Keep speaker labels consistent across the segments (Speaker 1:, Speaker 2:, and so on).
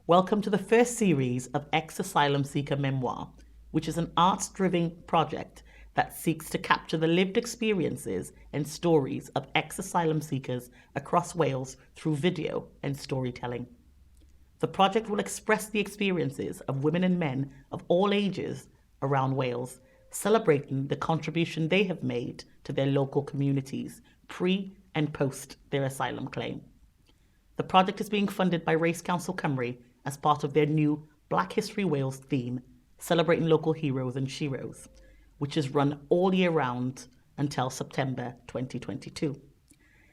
Speaker 1: Welcome to the first series of Ex-Asylum Seeker Memoire, which is an arts-driven project that seeks to capture the lived experiences and stories of ex-asylum seekers across Wales through video and storytelling. The project will express the experiences of women and men of all ages around Wales, celebrating the contribution they have made to their local communities pre and post their asylum claim. The project is being funded by Race Council Cymru as part of their new Black History Wales theme, celebrating local heroes and sheroes, which is run all year round until September 2022.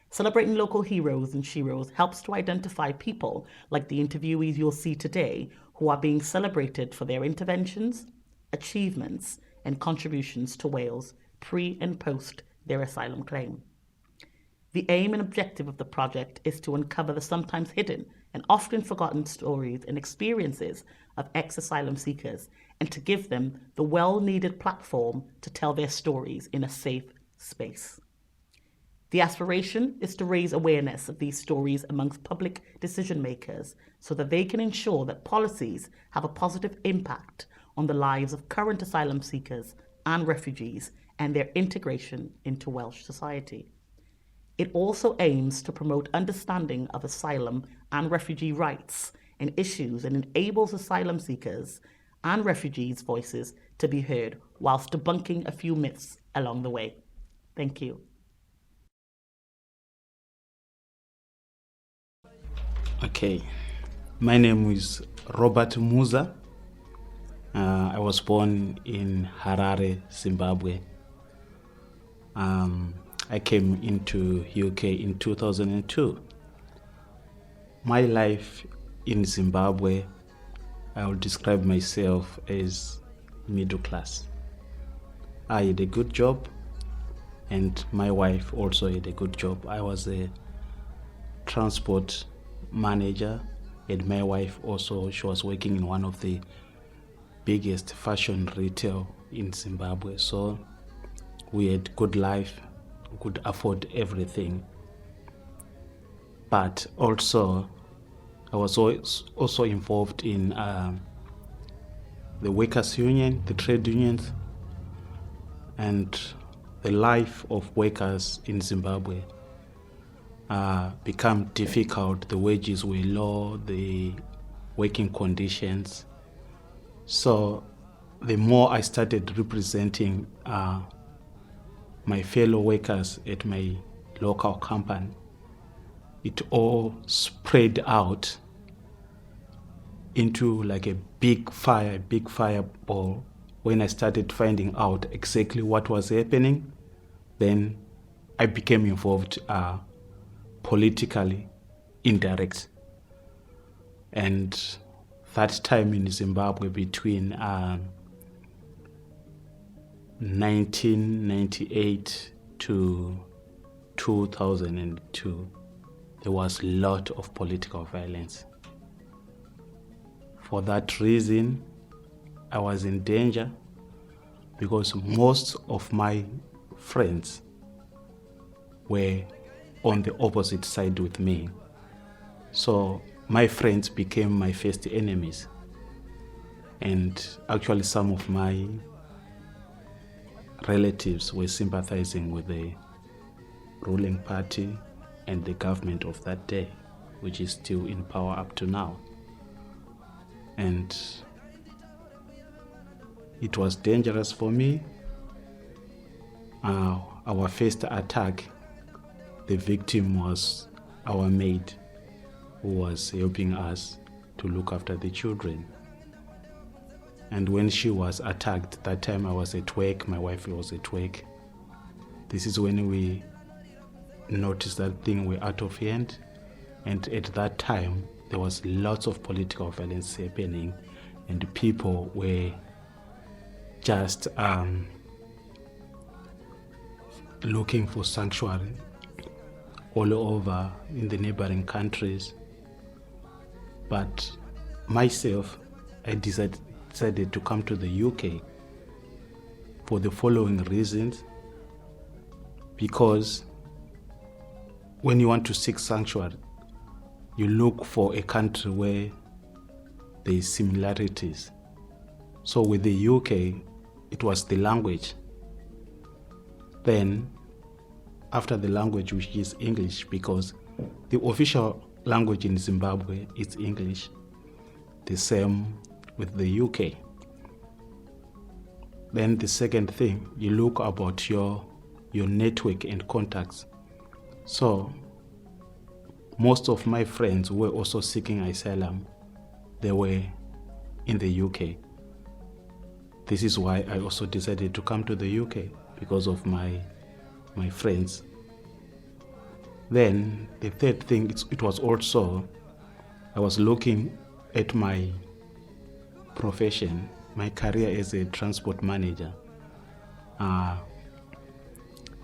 Speaker 1: Celebrating local heroes and sheroes helps to identify people like the interviewees you'll see today who are being celebrated for their interventions, achievements, and contributions to Wales pre and post their asylum claim. The aim and objective of the project is to uncover the sometimes hidden and often forgotten stories and experiences of ex-asylum seekers and to give them the well-needed platform to tell their stories in a safe space. The aspiration is to raise awareness of these stories amongst public decision makers so that they can ensure that policies have a positive impact on the lives of current asylum seekers and refugees and their integration into Welsh society. It also aims to promote understanding of asylum and refugee rights and issues and enables asylum seekers and refugees' voices to be heard whilst debunking a few myths along the way. Thank you.
Speaker 2: Okay, my name is Robert Muza. I was born in Harare, Zimbabwe. I came into UK in 2002. My life in Zimbabwe, I will describe myself as middle class. I had a good job and my wife also had a good job. I was a transport manager and my wife also, she was working in one of the biggest fashion retail in Zimbabwe. So we had good life, could afford everything. But also, I was also involved in the workers' union, the trade unions, and the life of workers in Zimbabwe become difficult. The wages were low, the working conditions. So the more I started representing my fellow workers at my local company, it all spread out into like a big fireball. When I started finding out exactly what was happening, then I became involved politically, indirect. And that time in Zimbabwe between 1998 to 2002, there was a lot of political violence. For that reason, I was in danger because most of my friends were on the opposite side with me. So my friends became my first enemies. And actually some of my relatives were sympathizing with the ruling party and the government of that day, which is still in power up to now. And it was dangerous for me. Our first attack, the victim was our maid who was helping us to look after the children. And when she was attacked, that time I was at work, my wife was at work. This is when we noticed that things were out of hand. And at that time, there was lots of political violence happening and people were just looking for sanctuary all over in the neighboring countries. But myself, I decided to come to the UK for the following reasons. Because when you want to seek sanctuary, you look for a country where the similarities. So with the UK, it was the language. Then, after the language, which is English, because the official language in Zimbabwe is English, the same with the UK. Then the second thing, you look about your network and contacts. So most of my friends were also seeking asylum. They were in the UK. This is why I also decided to come to the UK, because of my friends. Then the third thing, it was also, I was looking at my profession, my career as a transport manager.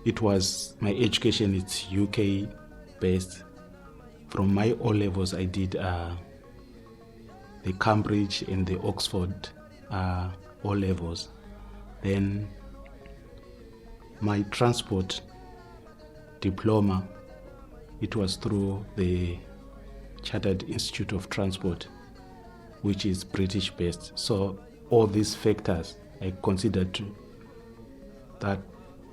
Speaker 2: It was, my education is UK based. From my O levels, I did the Cambridge and the Oxford O levels. Then my transport diploma, it was through the Chartered Institute of Transport, which is British based. So all these factors, I considered that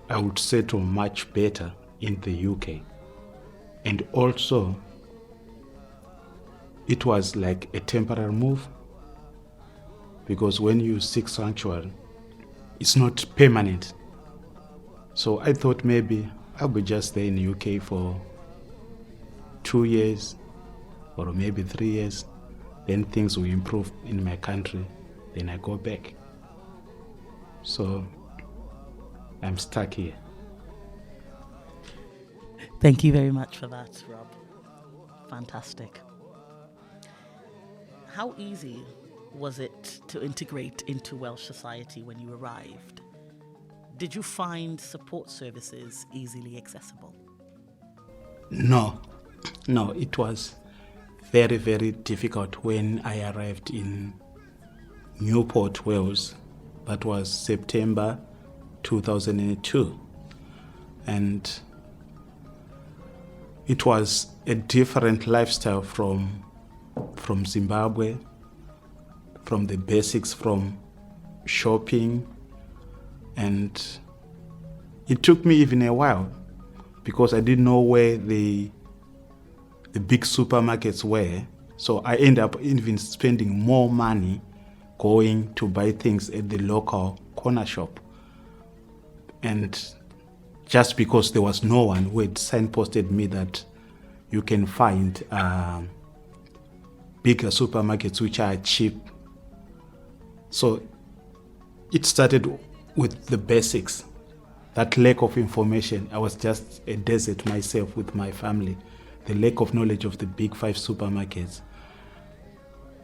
Speaker 2: I would settle much better in the UK. And also, it was like a temporary move, because when you seek sanctuary, it's not permanent. So I thought maybe I'll be just there in the UK for 2 years or maybe 3 years. Then things will improve in my country. Then I go back. So I'm stuck here.
Speaker 1: Thank you very much for that, Rob. Fantastic. How easy was it to integrate into Welsh society when you arrived? Did you find support services easily accessible?
Speaker 2: No, it was very, very difficult when I arrived in Newport, Wales. That was September 2002. And it was a different lifestyle from Zimbabwe, from the basics, from shopping. And it took me even a while, because I didn't know where the big supermarkets were. So I ended up even spending more money going to buy things at the local corner shop. And just because there was no one who had signposted me that you can find bigger supermarkets which are cheap. So it started with the basics. That lack of information, I was just a desert myself with my family. The lack of knowledge of the big 5 supermarkets.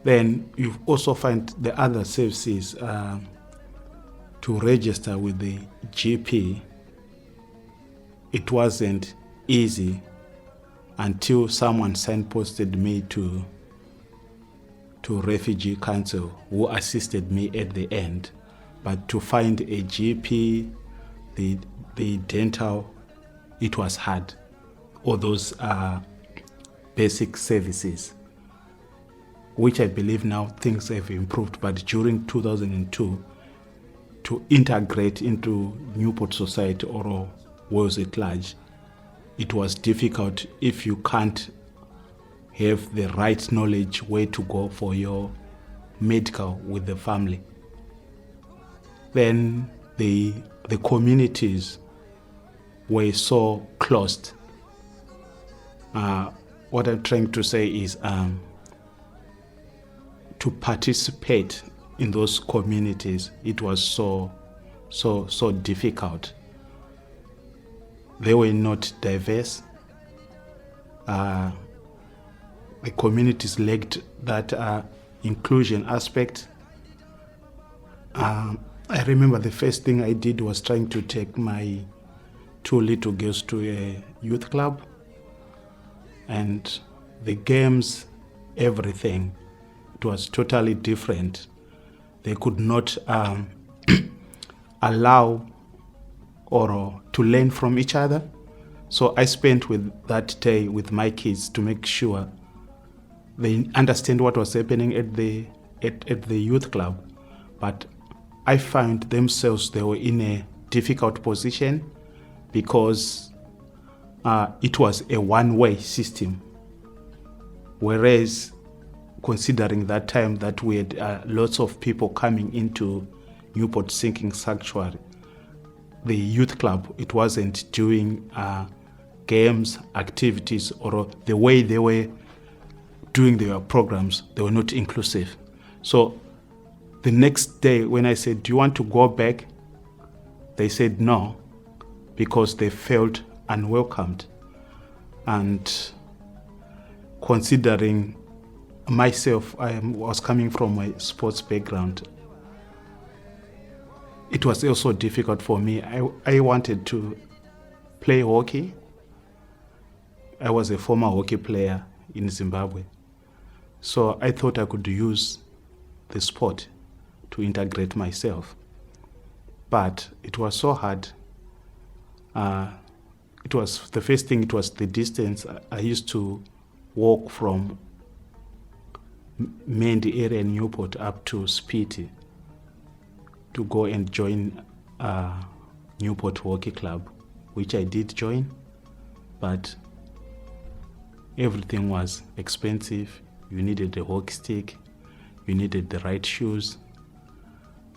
Speaker 2: Then you also find the other services to register with the GP. It wasn't easy until someone signposted me to Refugee Council, who assisted me at the end. But to find a GP, the dental, it was hard. All those basic services, which I believe now things have improved. But during 2002, to integrate into Newport society or Wales at large, it was difficult if you can't have the right knowledge where to go for your medical with the family. Then the communities were so closed. What I'm trying to say is to participate in those communities, it was so difficult. They were not diverse. The communities lacked that inclusion aspect. I remember the first thing I did was trying to take my 2 little girls to a youth club, and the games, everything, it was totally different. They could not allow or to learn from each other. So I spent with that day with my kids to make sure they understand what was happening at the at the youth club, but I found themselves they were in a difficult position because it was a one-way system, whereas considering that time that we had lots of people coming into Newport Sinking Sanctuary, the youth club, it wasn't doing games, activities, or the way they were doing their programs, they were not inclusive. So the next day when I said, do you want to go back? They said no, because they felt unwelcomed. And considering myself, I was coming from a sports background, it was also difficult for me. I wanted to play hockey. I was a former hockey player in Zimbabwe. So I thought I could use the sport to integrate myself. But it was so hard. It was the first thing, it was the distance. I used to walk from Mendi area in Newport up to Spiti to go and join Newport Hockey Club, which I did join, but everything was expensive. You needed a hockey stick, you needed the right shoes,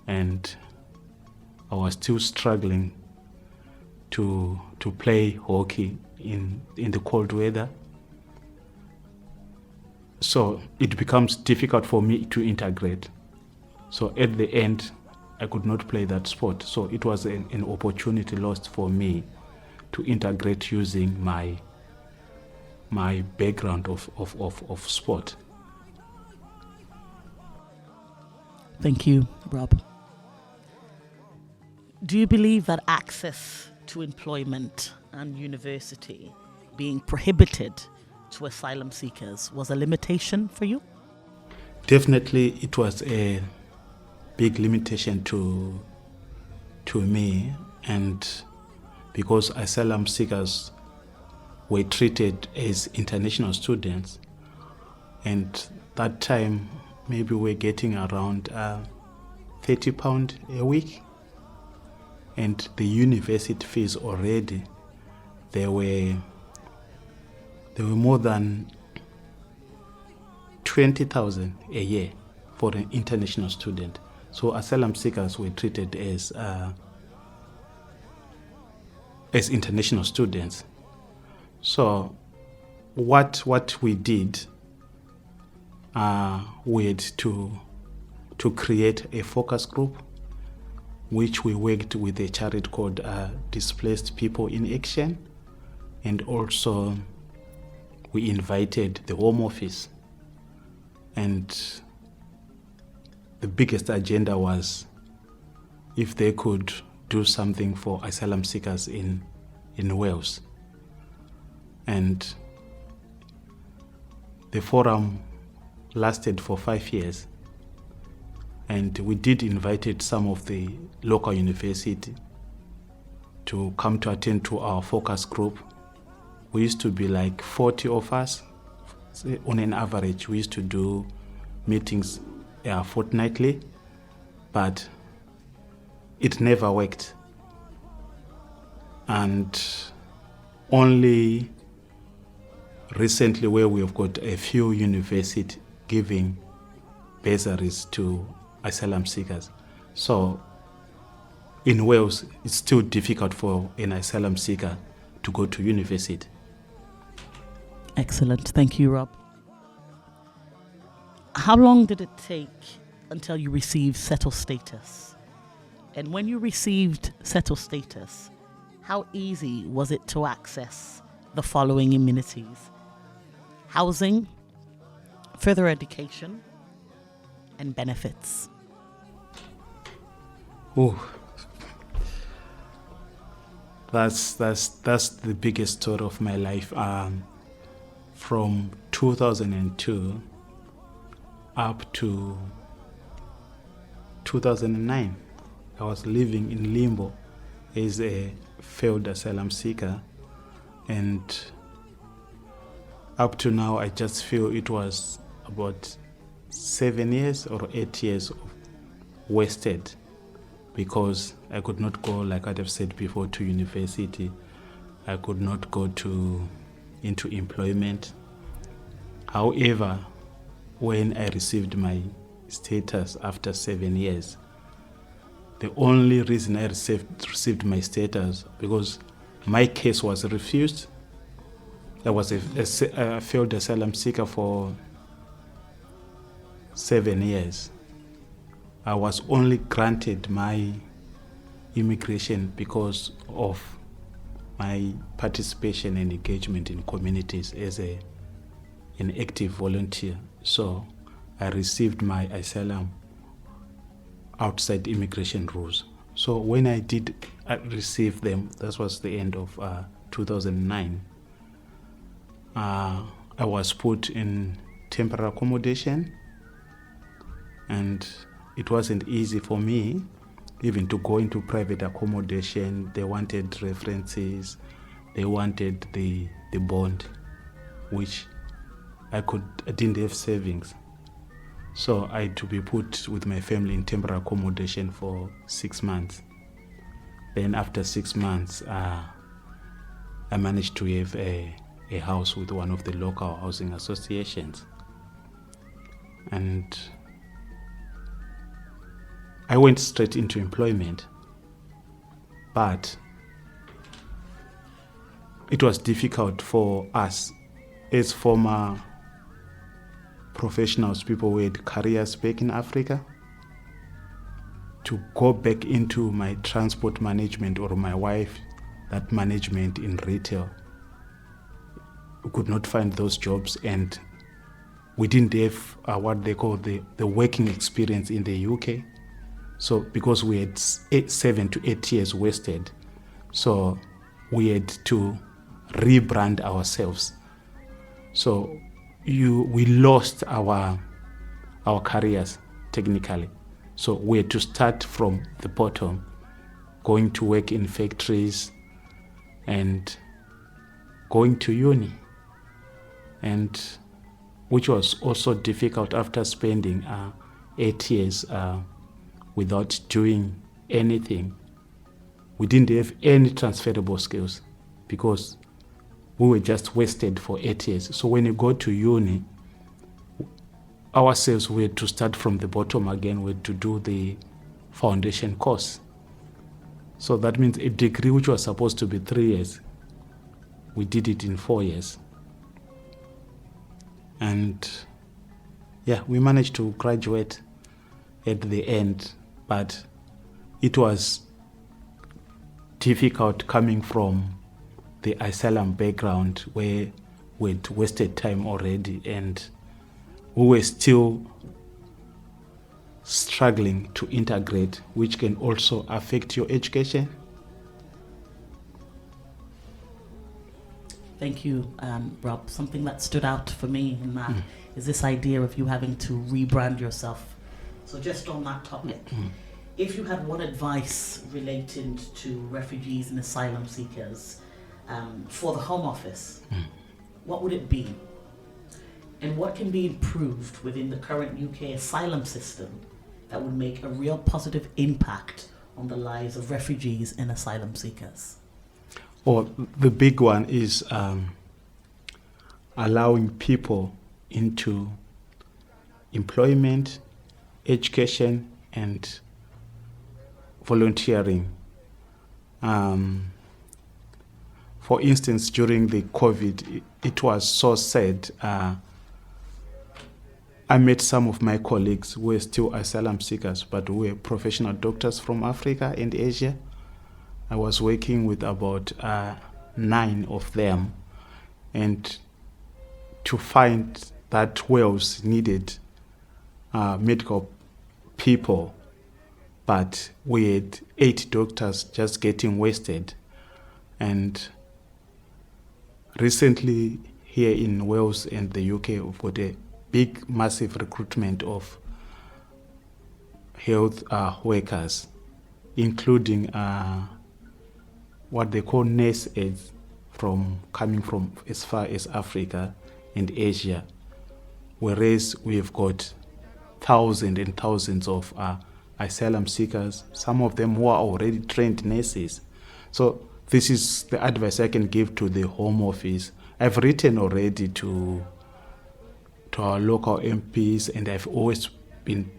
Speaker 2: and I was still struggling to play hockey in the cold weather. So it becomes difficult for me to integrate. So at the end, I could not play that sport. So it was an opportunity lost for me to integrate using my background of sport.
Speaker 1: Thank you, Rob. Do you believe that access to employment and university being prohibited to asylum seekers was a limitation for you?
Speaker 2: Definitely, it was a big limitation to me, and because asylum seekers were treated as international students, and that time maybe we're getting around £30 a week, and the university fees already they were more than 20,000 a year for an international student. So asylum seekers were treated as international students. So what we did, we had to create a focus group, which we worked with a charity called Displaced People in Action, and also we invited the Home Office. And the biggest agenda was if they could do something for asylum seekers in Wales. And the forum lasted for 5 years. And we did invite some of the local university to come to attend to our focus group. We used to be like 40 of us. On an average, we used to do meetings fortnightly, but it never worked. And only recently, where we have got a few universities giving bursaries to asylum seekers. So in Wales, it's still difficult for an asylum seeker to go to university.
Speaker 1: Excellent. Thank you, Rob. How long did it take until you received settled status? And when you received settled status, how easy was it to access the following amenities: housing, further education, and benefits?
Speaker 2: Oh, that's the biggest story of my life. From 2002 up to 2009, I was living in limbo as a failed asylum seeker, and up to now I just feel it was about 7 years or 8 years wasted because I could not go, like I've said before, to university. I could not go into employment. However, when I received my status after 7 years, the only reason I received my status because my case was refused. I was a failed asylum seeker for 7 years. I was only granted my immigration because of my participation and engagement in communities as an active volunteer. So I received my asylum outside immigration rules. So when I did receive them, that was the end of 2009. I was put in temporary accommodation, and it wasn't easy for me even to go into private accommodation. They wanted references, they wanted the bond, which I didn't have savings. So I had to be put with my family in temporary accommodation for 6 months. Then after 6 months, I managed to have a house with one of the local housing associations. And I went straight into employment, but it was difficult for us as former professionals, people who had careers back in Africa, to go back into my transport management, or my wife, that management in retail. We could not find those jobs, and we didn't have what they call the working experience in the UK. So because we had 7 to 8 years wasted, so we had to rebrand ourselves. So we lost our careers technically. So we had to start from the bottom, going to work in factories and going to uni, and which was also difficult after spending 8 years without doing anything. We didn't have any transferable skills because we were just wasted for 8 years. So when you go to uni, ourselves, we had to start from the bottom again. We had to do the foundation course. So that means a degree which was supposed to be 3 years, we did it in 4 years. And yeah, we managed to graduate at the end, but it was difficult coming from the asylum background where we'd wasted time already, and we were still struggling to integrate, which can also affect your education.
Speaker 1: Thank you, Rob. Something that stood out for me in that is this idea of you having to rebrand yourself. So just on that topic, if you had one advice relating to refugees and asylum seekers for the Home Office, what would it be? And what can be improved within the current UK asylum system that would make a real positive impact on the lives of refugees and asylum seekers?
Speaker 2: Well, the big one is allowing people into employment, education, and volunteering. For instance, during the COVID, it was so sad. I met some of my colleagues who were still asylum seekers, but who were professional doctors from Africa and Asia. I was working with about 9 of them, and to find that Wales needed medical people, but we had 8 doctors just getting wasted. And recently here in Wales and the UK, we've got a big, massive recruitment of health workers, including what they call nurse aides coming from as far as Africa and Asia, whereas we have got thousands and thousands of asylum seekers, some of them who are already trained nurses. So this is the advice I can give to the Home Office. I've written already to our local MPs, and I've always been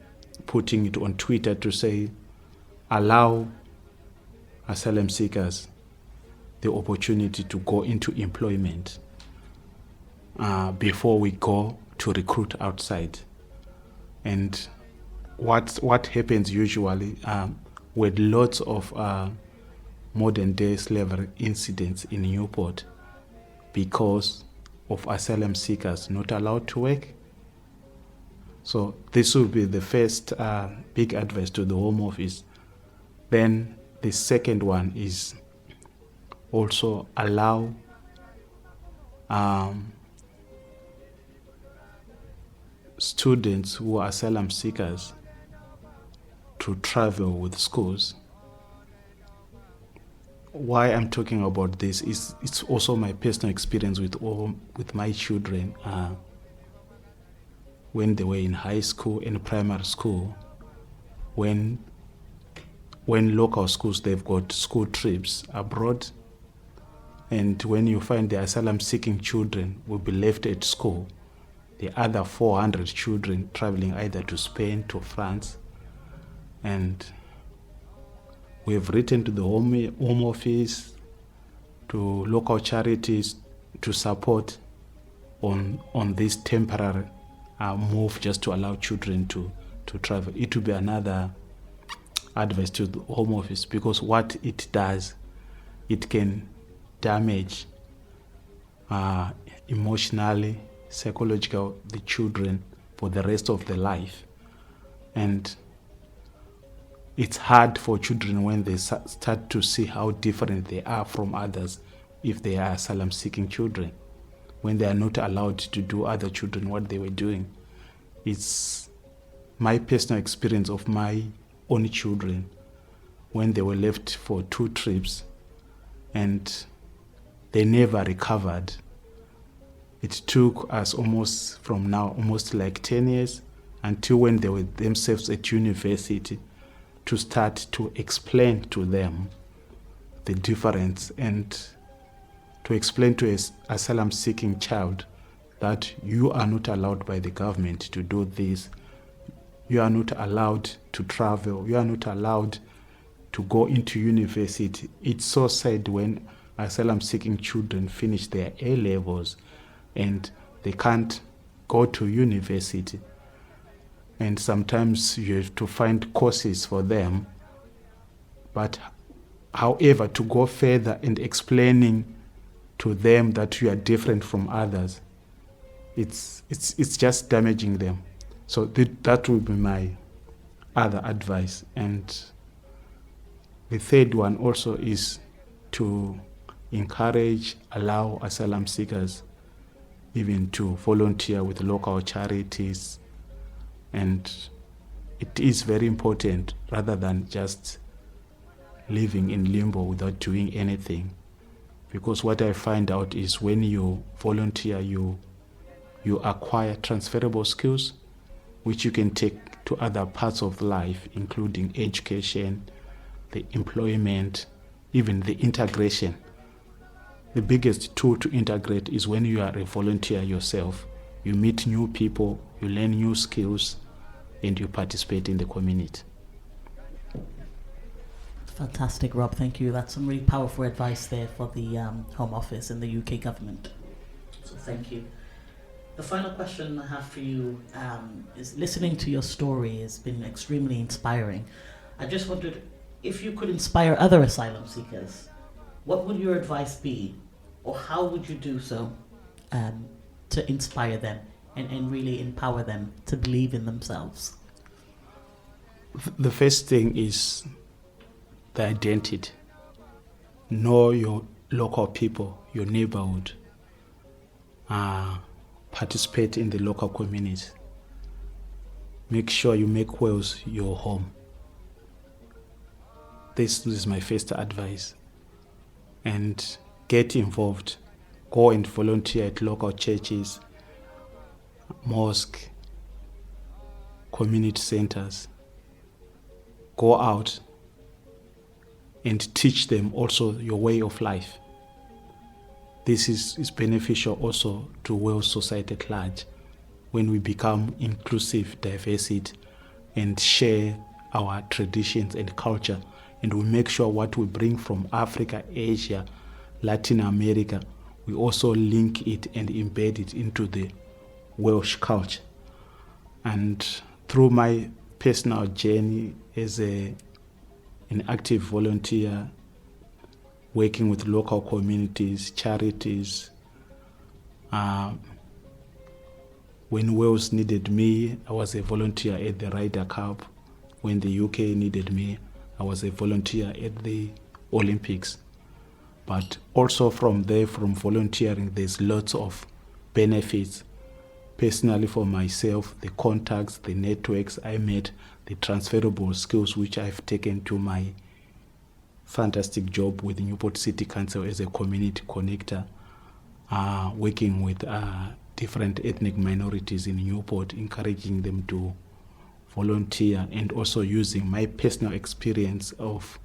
Speaker 2: putting it on Twitter to say, allow asylum seekers the opportunity to go into employment before we go to recruit outside. And what happens usually with lots of modern day slavery incidents in Newport, because of asylum seekers not allowed to work. So this will be the first big advice to the Home Office. Then the second one is also allow students who are asylum seekers to travel with schools. Why I'm talking about this is it's also my personal experience with my children when they were in high school and primary school. When local schools, they've got school trips abroad, and when you find the asylum seeking children will be left at school, the other 400 children traveling either to Spain, to France. And we have written to the Home Office, to local charities to support on this temporary move, just to allow children to travel. It will be another advice to the Home Office, because what it does, it can damage emotionally, psychological the children for the rest of their life. And it's hard for children when they start to see how different they are from others if they are asylum seeking children, when they are not allowed to do other children what they were doing. It's my personal experience of my own children when they were left for 2 trips and they never recovered. It took us almost like 10 years until when they were themselves at university to start to explain to them the difference, and to explain to an asylum seeking child that you are not allowed by the government to do this. You are not allowed to travel. You are not allowed to go into university. It's so sad when asylum seeking children finish their A levels and they can't go to university. And sometimes you have to find courses for them. But however, to go further and explaining to them that you are different from others, it's just damaging them. So that will be my other advice. And the third one also is to allow asylum seekers even to volunteer with local charities. And it is very important, rather than just living in limbo without doing anything. Because what I find out is when you volunteer, you acquire transferable skills which you can take to other parts of life, including education, the employment, even the integration. The biggest tool to integrate is when you are a volunteer yourself. You meet new people, you learn new skills, and you participate in the community.
Speaker 1: Fantastic, Rob. Thank you. That's some really powerful advice there for the Home Office and the UK government. So thank you. The final question I have for you is, listening to your story has been extremely inspiring. I just wondered, if you could inspire other asylum seekers, what would your advice be, or how would you do so to inspire them and really empower them to believe in themselves?
Speaker 2: The first thing is the identity. Know your local people, your neighborhood. Participate in the local community. Make sure you make Wales your home. This is my first advice. And get involved. Go and volunteer at local churches, mosque, community centers. Go out and teach them also your way of life. This is beneficial also to Welsh society at large when we become inclusive, diversity, and share our traditions and culture, and we make sure what we bring from Africa, Asia, Latin America, we also link it and embed it into the Welsh culture. And through my personal journey as an active volunteer, working with local communities, charities, when Wales needed me, I was a volunteer at the Ryder Cup. When the UK needed me, I was a volunteer at the Olympics. But also from there, from volunteering, there's lots of benefits. Personally for myself, the contacts, the networks I made, the transferable skills which I've taken to my fantastic job with the Newport City Council as a community connector, working with different ethnic minorities in Newport, encouraging them to volunteer, and also using my personal experience of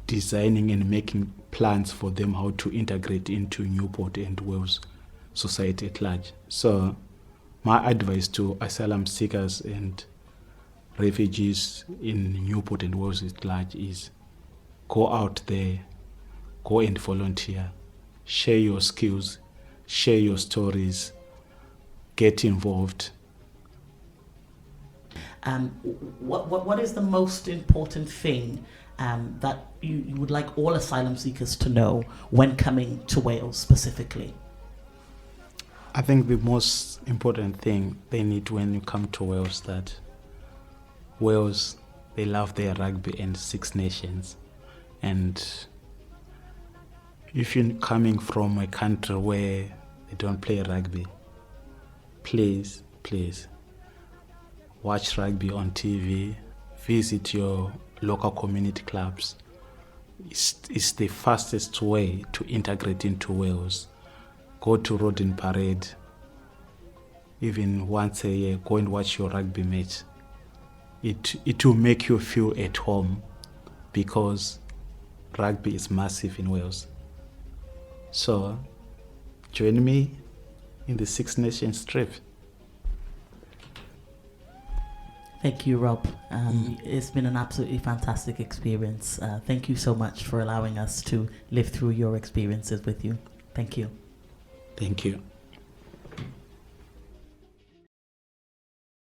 Speaker 2: designing and making plans for them how to integrate into Newport and Wales society at large. So my advice to asylum seekers and refugees in Newport and Wales at large is go out there, go and volunteer, share your skills, share your stories, get involved.
Speaker 1: What is the most important thing that you would like all asylum seekers to know when coming to Wales specifically?
Speaker 2: I think the most important thing they need when you come to Wales, that Wales, they love their rugby and Six Nations. And if you're coming from a country where they don't play rugby, please watch rugby on TV, visit your local community clubs. It's the fastest way to integrate into Wales. Go to Road and Parade, even once a year, go and watch your rugby match. It will make you feel at home, because rugby is massive in Wales. So join me in the Six Nations trip.
Speaker 1: Thank you, Rob. It's been an absolutely fantastic experience. Thank you so much for allowing us to live through your experiences with you. Thank you.
Speaker 2: Thank you.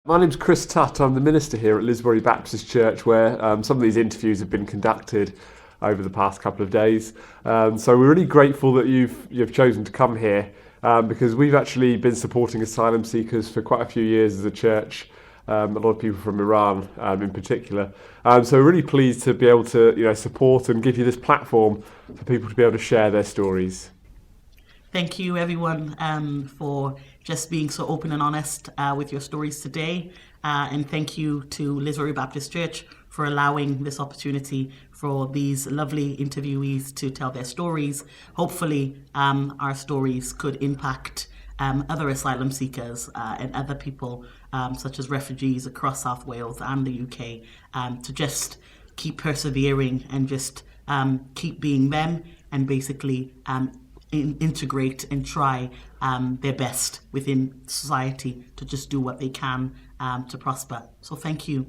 Speaker 3: My name's Chris Tutt. I'm the minister here at Lisbury Baptist Church, where some of these interviews have been conducted over the past couple of days. So we're really grateful that you've chosen to come here, because we've actually been supporting asylum seekers for quite a few years as a church. A lot of people from Iran in particular. So we're really pleased to be able to support and give you this platform for people to be able to share their stories.
Speaker 1: Thank you, everyone, for just being so open and honest with your stories today. And thank you to Lisbury Baptist Church for allowing this opportunity for these lovely interviewees to tell their stories. Hopefully, our stories could impact other asylum seekers and other people, such as refugees across South Wales and the UK, to just keep persevering and just keep being them, and basically integrate and try their best within society to just do what they can to prosper. So thank you.